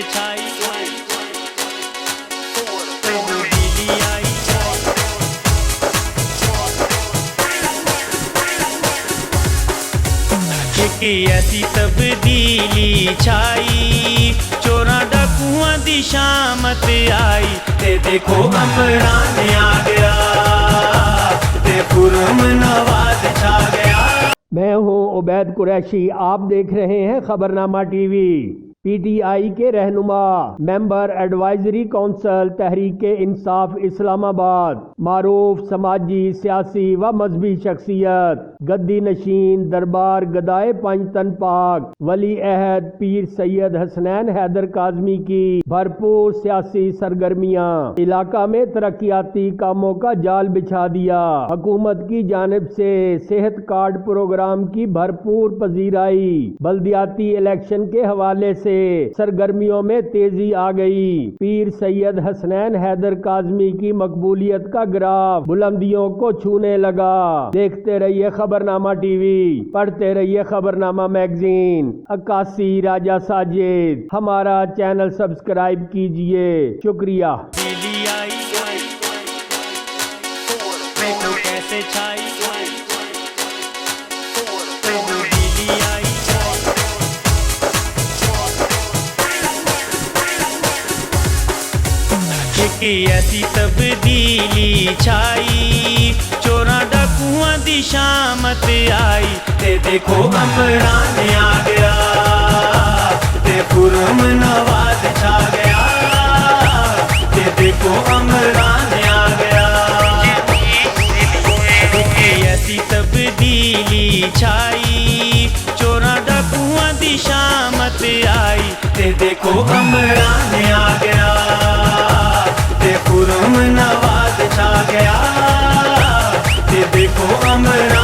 कैसे छाई तब्दीली आई। एक ऐसी तब्दीली छाई चोरा डाकुआं दी शामत आई। ते देखो अमरान आ गया ते खुरम नवाज छा गया। मैं हूं उबैद कुरैशी, आप देख रहे हैं खबरनामा टीवी। पीटीआई के रहनुमा member advisory council Tehreek Insaf Islamabad, मारूफ समाजी सियासी व मजहबी शख्सियत, गद्दी नशीन दरबार गदाए पंजतन पाक वली अहद पीर सैयद हसनैन हैदर काजमी की भरपूर सियासी सरगर्मियाँ इलाका में तरक्याती कामों का जाल बिछा दिया। हुकूमत की जानिब से सेहत कार्ड प्रोग्राम की भरपूर पजीराई, बल्दियाती इलेक्शन के हवाले से सरगर्मियों में तेजी आ गई। पीर सैयद हसनैन हैदर काजमी की मकबूलियत का ग्राफ बुलंदियों को छूने लगा। देखते रहिए खबरनामा टीवी, पढ़ते रहिए खबरनामा मैगजीन। अक्कासी राजा साजिद, हमारा चैनल सब्सक्राइब कीजिए, शुक्रिया। तब्दीली आई देखो कैसे छाई तब्दीली आई। एक ऐसी तब्दीली छाई चोरा डाकुआं दी शामत आई। ते देखो अमरान आ गया ते खुरम नवाज छा गया। ते देखो अमरान आ गया। एक ऐसी तब्दीली छाई चोरा डाकुआं दी शामत आई। ते देखो अमरान आ गया ते खुरम नवाज छा गया। ते देखो अमरान